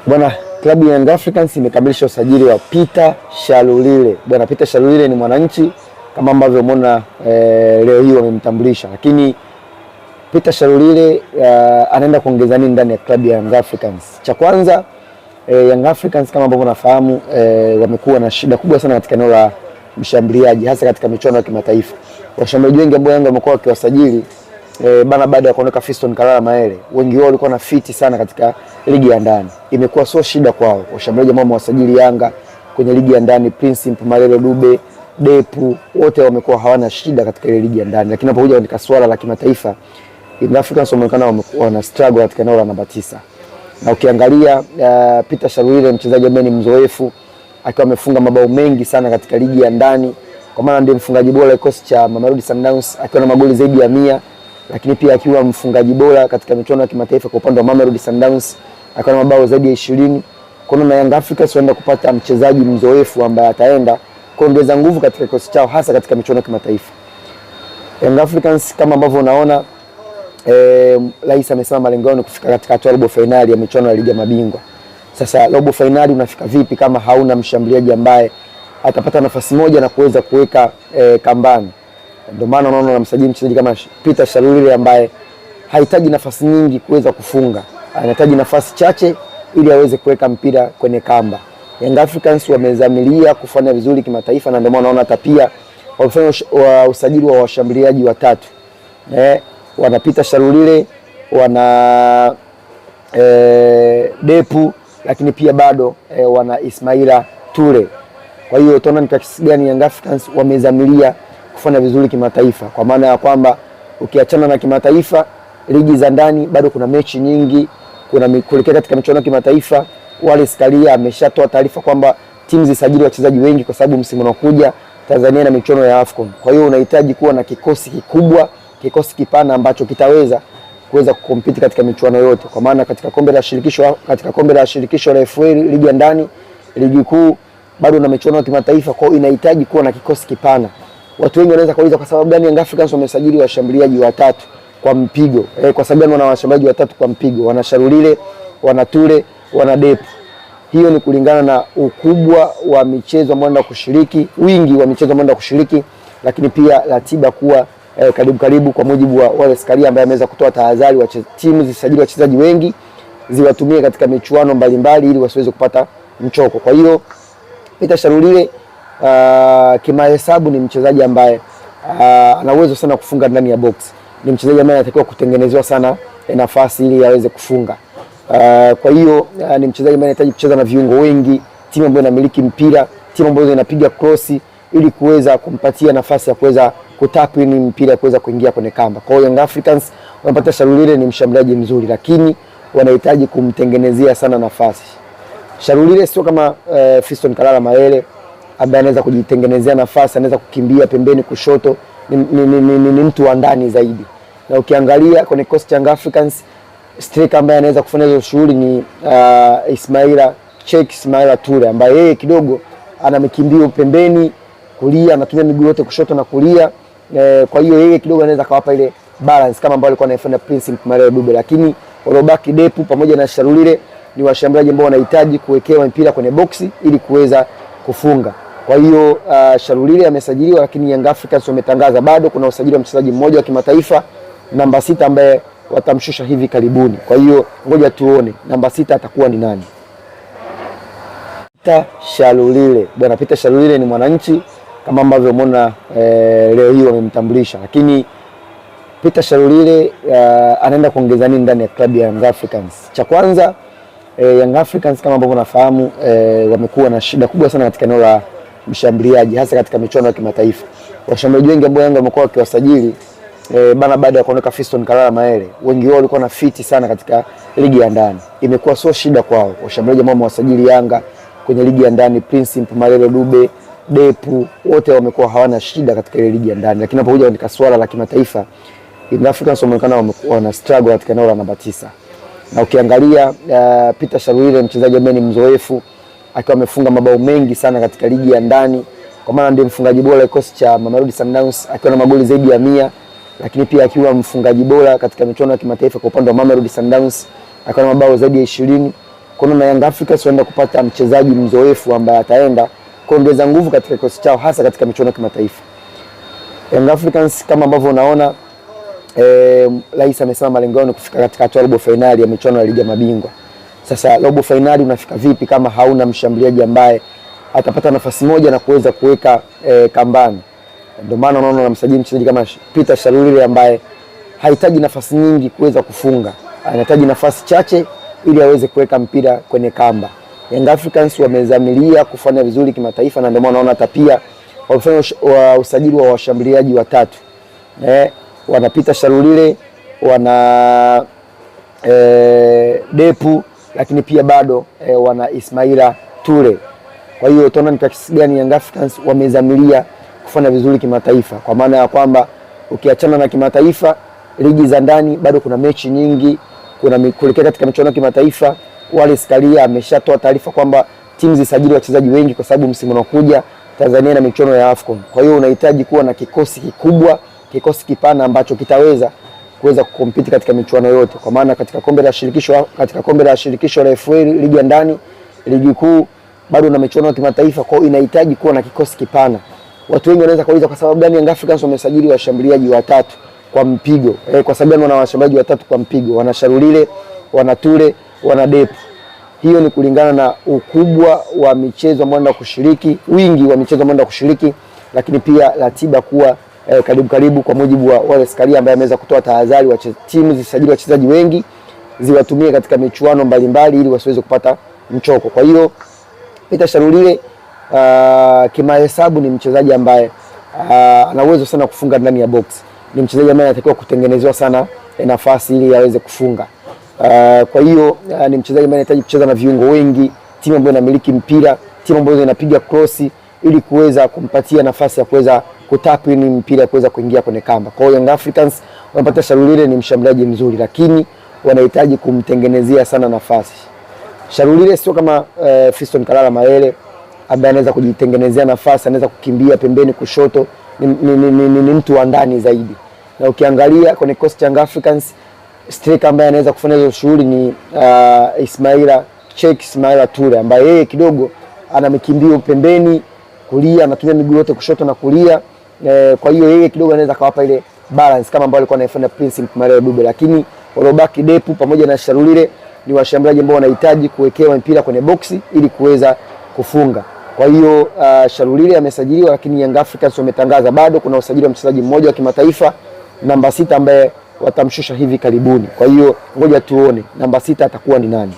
Bwana, klabu ya Young Africans imekamilisha usajili wa Peter Shalulile. Bwana, Peter Shalulile ni mwananchi kama ambavyo umeona leo hii wamemtambulisha, lakini Peter Shalulile anaenda kuongeza nini ndani ya klabu ya Young Africans? Cha kwanza, Young Africans kama ambavyo unafahamu wamekuwa na shida kubwa sana katika eneo la mshambuliaji, hasa katika michuano ya kimataifa. Washambuliaji wengi ambao Yanga wamekuwa wakiwasajili bana, baada ya kuondoka Fiston Kalala Mayele, wengi wao walikuwa na fiti sana katika ligi ya ndani. Imekuwa sio shida kwao. Washambuliaji ambao wamewasajili Yanga kwenye ligi ya ndani, Prince Mpumelelo Dube, Depu, wote wamekuwa hawana shida katika ile ligi ya ndani. Lakini unapokuja katika swala la kimataifa, Young Africans wameonekana wana struggle katika eneo la namba 9. Na ukiangalia Peter Shalulile, mchezaji ambaye ni mzoefu, akiwa amefunga mabao mengi sana katika ligi ya ndani, kwa maana ndiye mfungaji bora kikosi cha Mamelodi Sundowns akiwa na magoli zaidi ya 100, lakini pia akiwa mfungaji bora katika michuano ya kimataifa kwa upande wa Mamelodi Sundowns akiwa na mabao zaidi ya 20. Kwa hiyo na Young Africans wanaenda kupata mchezaji mzoefu ambaye ataenda kuongeza nguvu katika kikosi chao, hasa katika michuano ya kimataifa. Young Africans kama ambavyo unaona, Rais amesema malengo yao ni kufika katika robo finali ya michuano ya ligi ya mabingwa. Sasa robo finali unafika vipi kama hauna mshambuliaji ambaye atapata nafasi moja na kuweza kuweka kambani? Ndio maana unaona wanamsajili mchezaji kama Peter Shalulile ambaye hahitaji nafasi nyingi kuweza kufunga, anahitaji nafasi chache ili aweze kuweka mpira kwenye kamba. Young Africans wamezamilia kufanya vizuri kimataifa, na ndio maana unaona hata pia wamefanya usajili wa washambuliaji watatu. Wana Peter Shalulile, wana Depu, lakini pia bado wana Ismaila Ture. Kwa hiyo tunaona ni kiasi gani Young Africans wamezamilia kufanya vizuri kimataifa, kwa maana ya kwamba ukiachana na kimataifa, ligi za ndani bado kuna mechi nyingi, kuna kuelekea katika michuano ya kimataifa. Wallace Karia ameshatoa taarifa kwamba timu zisajili wachezaji wengi kwa sababu msimu unaokuja Tanzania na michuano ya AFCON. Kwa hiyo unahitaji kuwa na kikosi kikubwa, kikosi kipana ambacho kitaweza kukompiti katika michuano yote, kwa maana katika kombe la shirikisho la FA, ligi ya ndani, ligi kuu, bado na michuano ya kimataifa. Kwa hiyo inahitaji kuwa na kikosi kipana. Watu wengi wanaweza kuuliza kwa sababu gani Young Africans wamesajili washambuliaji watatu kwa mpigo? Kwa sababu gani wana washambuliaji watatu kwa mpigo? Wana Shalulile, wana Ture, wana Depu. Hiyo ni kulingana na ukubwa wa michezo ambao wanaenda kushiriki, wingi wa michezo ambao wanaenda kushiriki, lakini pia ratiba kuwa karibu, kwa mujibu wa Wallace Karia ambaye ameweza kutoa tahadhari wa timu zisajili wachezaji wengi, ziwatumie katika michuano mbalimbali ili wasiweze kupata mchoko. Kwa hiyo Peter Shalulile kimahesabu ni mchezaji ambaye ana uwezo sana kufunga ndani ya box. Ni mchezaji ambaye anatakiwa kutengenezewa sana nafasi ili aweze kufunga. Kwa hiyo ni mchezaji ambaye anahitaji kucheza na viungo wengi, timu ambayo inamiliki mpira, timu ambayo inapiga cross ili kuweza kumpatia nafasi ya kuweza kutap ni mpira kuweza kuingia kwenye kamba. Kwa hiyo Young Africans wanapata Shalulile, ni mshambuliaji mzuri, lakini wanahitaji kumtengenezea sana nafasi. Shalulile sio kama Fiston Kalala Mayele ambaye anaweza kujitengenezea nafasi, anaweza kukimbia pembeni kushoto, ni mtu wa ndani zaidi. Na ukiangalia kwenye coast Young Africans, striker ambaye anaweza kufanya hizo shughuli ni Ismaila Ture, ambaye yeye kidogo ana mikimbio pembeni kulia, anatumia miguu yote kushoto na kulia. Kwa hiyo yeye kidogo anaweza kawapa ile balance kama ambao alikuwa anafanya Prince Mpumelelo Dube. Lakini Olobaki, Depu pamoja na Shalulile ni washambuliaji ambao wanahitaji kuwekewa mpira kwenye boksi ili kuweza kufunga. Kwa hiyo Shalulile amesajiliwa, lakini Young Africans wametangaza bado kuna usajili wa mchezaji mmoja wa kimataifa namba 6 ambaye watamshusha hivi karibuni. Kwa hiyo ngoja tuone namba 6 atakuwa ni nani. Peter Shalulile. Bwana, Peter Shalulile ni mwananchi kama ambavyo umeona leo hii wamemtambulisha, lakini Peter Shalulile anaenda kuongeza nini ndani ya klabu ya Young Africans? Cha kwanza, Young Africans kama ambavyo unafahamu wamekuwa na shida kubwa sana katika eneo la mshambuliaji, hasa katika michuano ya kimataifa. Washambuliaji wengi ambao Yanga wamekuwa wakiwasajili bana, baada ya kuondoka Fiston Kalala Mayele, wengi wao walikuwa na fiti sana katika ligi ya ndani. Imekuwa sio shida kwao. Washambuliaji ambao wamewasajili Yanga kwenye ligi ya ndani, Prince Mpumelelo Dube, Depu, wote wamekuwa hawana shida katika ile ligi ya ndani. Lakini unapokuja katika swala la kimataifa, Young Africans wameonekana wana struggle katika eneo la namba 9. Na ukiangalia Peter Shalulile, mchezaji ambaye ni mzoefu, akiwa amefunga mabao mengi sana katika ligi ya ndani, kwa maana ndiye mfungaji bora kikosi cha Mamelodi Sundowns akiwa na magoli zaidi ya 100, lakini pia akiwa mfungaji bora katika michuano ya kimataifa kwa upande wa Mamelodi Sundowns akiwa na mabao zaidi ya 20. Kwa Kuna na Young Africans waenda kupata mchezaji mzoefu ambaye ataenda kuongeza nguvu katika kikosi chao, hasa katika michuano ya kimataifa. Young Africans kama ambavyo unaona, Rais amesema malengo yao ni kufika katika hatua robo finali ya michuano ya ligi ya mabingwa. Sasa robo finali unafika vipi kama hauna mshambuliaji ambaye atapata nafasi moja na kuweza kuweka kambani? Ndio maana unaona wanamsajili mchezaji kama Peter Shalulile ambaye hahitaji nafasi nyingi kuweza kufunga, anahitaji nafasi chache ili aweze kuweka mpira kwenye kamba. Young Africans wamezamilia kufanya vizuri kimataifa, na ndio maana unaona hata pia wamefanya usajili wa washambuliaji watatu. Wana Peter Shalulile, wana Depu, lakini pia bado wana Ismaila Ture. Kwa hiyo tunaona ni kiasi gani Young Africans wamezamilia kufanya vizuri kimataifa, kwa maana ya kwamba ukiachana na kimataifa, ligi za ndani bado kuna mechi nyingi. Kuna kuelekea katika michuano ya kimataifa, Wallace Karia ameshatoa taarifa kwamba timu zisajili wachezaji wengi kwa sababu msimu unaokuja Tanzania na michuano ya AFCON. Kwa hiyo unahitaji kuwa na kikosi kikubwa, kikosi kipana ambacho kitaweza kukompiti katika michuano yote, kwa maana katika kombe la shirikisho la FA, ligi ya ndani, ligi kuu, bado na michuano ya kimataifa. Kwa hiyo inahitaji kuwa na kikosi kipana. Watu wengi wanaweza kuuliza kwa sababu gani Young Africans wamesajili washambuliaji watatu kwa mpigo? Kwa sababu wana washambuliaji watatu kwa mpigo, wana Shalulile, wana Ture, wana Depu. Hiyo ni kulingana na ukubwa wa michezo ambao wanaenda kushiriki, wingi wa michezo ambao wanaenda kushiriki, lakini pia ratiba kuwa karibu, kwa mujibu wa Wallace Karia ambaye ameweza kutoa tahadhari wa timu zisajili wachezaji wengi, ziwatumie katika michuano mbalimbali ili wasiweze kupata mchoko. Kwa hiyo Peter Shalulile kimahesabu ni mchezaji ambaye ana uwezo sana kufunga ndani ya box. Ni mchezaji ambaye anatakiwa kutengenezewa sana nafasi ili aweze kufunga. Kwa hiyo ni mchezaji ambaye anahitaji kucheza na viungo wengi, timu ambayo inamiliki mpira, timu ambayo inapiga cross ili kuweza kumpatia nafasi ya kuweza kutap ni mpira kuweza kuingia kwenye kamba. Kwa hiyo Young Africans wanapata Shalulile, ni mshambuliaji mzuri, lakini wanahitaji kumtengenezea sana nafasi. Shalulile sio kama Fiston Kalala Mayele ambaye anaweza kujitengenezea nafasi, anaweza kukimbia pembeni kushoto, ni mtu wa ndani zaidi. Na ukiangalia kwenye coast Young Africans, striker ambaye anaweza kufanya hizo shughuli ni Ismaila Ture ambaye yeye kidogo ana mikimbio pembeni kulia, anatumia miguu yote kushoto na kulia. Kwa hiyo yeye kidogo anaweza kawapa ile balance kama ambao alikuwa anaifanya Prince Mpumelelo Dube, lakini walobaki Depu pamoja na Shalulile ni washambuliaji ambao wanahitaji kuwekewa mpira kwenye boksi ili kuweza kufunga. Kwa hiyo Shalulile amesajiliwa, lakini Young Africans wametangaza bado kuna usajili wa mchezaji mmoja wa kimataifa namba 6 ambaye watamshusha hivi karibuni. Kwa hiyo ngoja tuone namba 6 atakuwa ni nani.